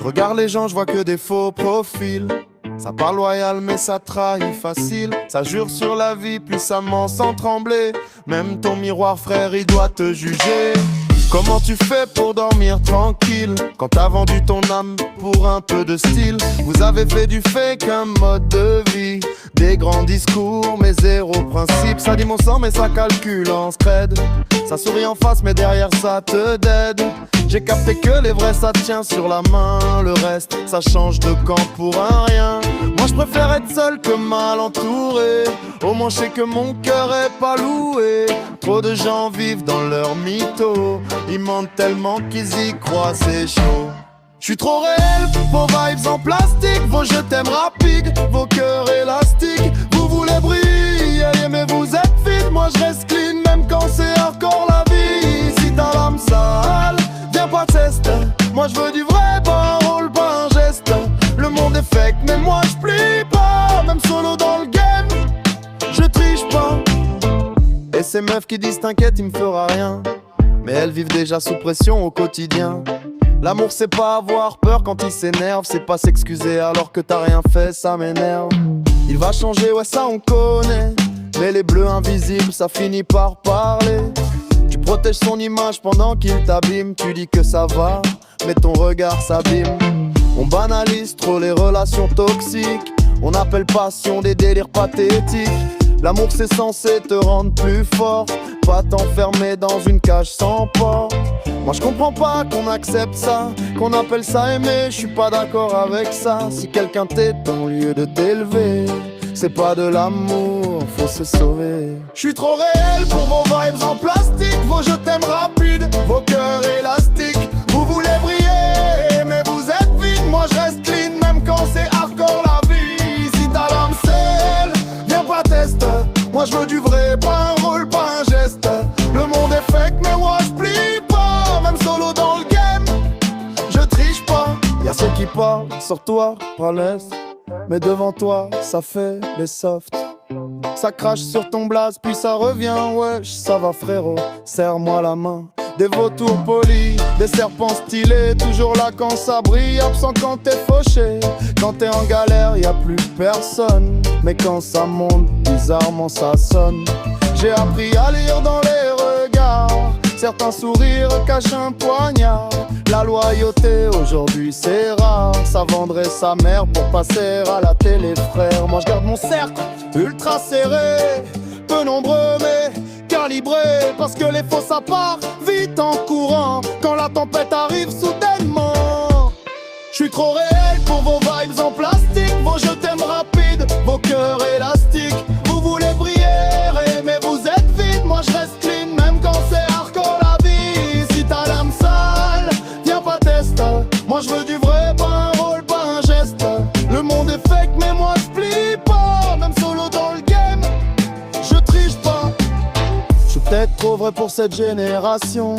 Je regarde les gens, je vois que des faux profils. Ça parle loyal mais ça trahit facile. Ça jure sur la vie puissamment sans trembler. Même ton miroir frère il doit te juger. Comment tu fais pour dormir tranquille quand t'as vendu ton âme pour un peu de style? Vous avez fait du fake un mode de vie, des grands discours mais zéro principe. Ça dit mon sang mais ça calcule en scred. Ça sourit en face mais derrière ça te dead. J'ai capté que les vrais ça tient sur la main. Le reste ça change de camp pour un rien. Moi je préfère être seul que mal entouré. Au moins je sais que mon cœur est pas loué. Trop de gens vivent dans leur mytho. Ils mentent tellement qu'ils y croient, c'est chaud. J'suis trop réel, vos vibes en plastique, vos je t'aime rapides, vos cœurs élastiques. Vous voulez briller, mais vous êtes vide. Moi je reste clean, même quand c'est hardcore la vie. Si t'as l'âme sale, viens pas tester. Moi je veux du vrai, pas un rôle, pas un geste. Le monde est fake, mais moi je plie pas. Même solo dans le game, je triche pas. Et ces meufs qui disent t'inquiète, il me fera rien. Mais elles vivent déjà sous pression au quotidien. L'amour c'est pas avoir peur quand il s'énerve. C'est pas s'excuser alors que t'as rien fait, ça m'énerve. Il va changer, ouais ça on connaît. Mais les bleus invisibles ça finit par parler. Tu protèges son image pendant qu'il t'abîme. Tu dis que ça va, mais ton regard s'abîme. On banalise trop les relations toxiques. On appelle passion des délires pathétiques. L'amour c'est censé te rendre plus fort, pas t'enfermer dans une cage sans porte. Moi je comprends pas qu'on accepte ça, qu'on appelle ça aimer. Je suis pas d'accord avec ça. Si quelqu'un t'aide au lieu de t'élever, c'est pas de l'amour, faut se sauver. Je suis trop réel pour vos vibes en plastique, vos je t'aime rapides, vos cœurs élastiques. Vous voulez briller, mais vous êtes vide. Moi je reste clean, même quand c'est hardcore la vie. Si t'as l'âme seule, viens pas tester. Moi je veux du vrai, pas un rôle, pas un geste. Le monde est fake, mais moi je plie pas. Même solo dans le game, je triche pas. Y'a ceux qui parlent sur toi, pralès. Mais devant toi, ça fait les softs. Ça crache sur ton blaze, puis ça revient. Wesh, ça va frérot, serre-moi la main. Des vautours polis, des serpents stylés. Toujours là quand ça brille, absent quand t'es fauché. Quand t'es en galère, y'a plus personne. Mais quand ça monte, bizarrement ça sonne. J'ai appris à lire dans les regards. Certains sourires cachent un poignard. La loyauté aujourd'hui c'est rare. Ça vendrait sa mère pour passer à la télé frère. Moi je garde mon cercle ultra serré, peu nombreux mais calibré. Parce que les faux ça part vite en courant quand la tempête arrive soudainement. Je suis trop réel pour vos vibes en plastique, vos je t'aime rapides, vos cœurs élastiques. Vous voulez briller mais vous êtes vide. Moi je reste clean même quand c'est hardcore la vie. Si t'as l'âme sale, viens pas tester. Moi je veux du vrai, pas un rôle, pas un geste. Le monde est fake mais moi je plie pas. Même solo dans le game, je triche pas. Je suis peut-être trop vrai pour cette génération,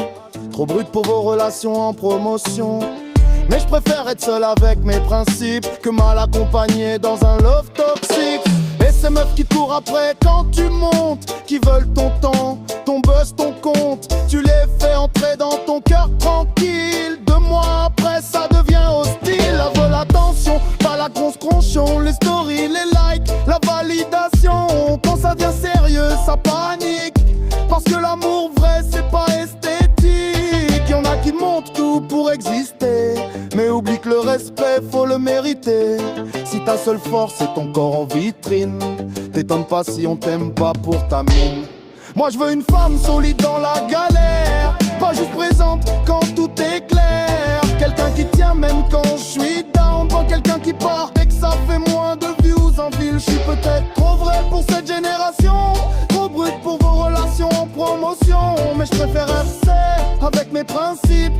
trop brut pour vos relations en promotion. Mais je préfère être seul avec mes principes que mal accompagné dans un love toxique. Et ces meufs qui courent après quand tu montes, qui veulent ton temps, ton buzz, ton compte. Tu les fais entrer dans ton cœur tranquille. 2 mois après ça devient hostile. Elles veulent l'attention, pas la grosse conchon. Les stories, les likes, la validation. Quand ça devient sérieux, ça panique. Parce que l'amour vrai c'est pas esthétique. Y'en a qui montrent tout pour exister, mais oublie que le respect faut le mériter. Si ta seule force c'est ton corps en vitrine, t'étonnes pas si on t'aime pas pour ta mine. Moi je veux une femme solide dans la galère, pas juste présente quand tout est clair. Quelqu'un qui tient même quand je suis down, pas quelqu'un qui part et que ça fait moins de views en ville. Je suis peut-être trop vrai pour cette génération, trop brut pour vos relations en promotion. Mais je préfère rester avec mes principes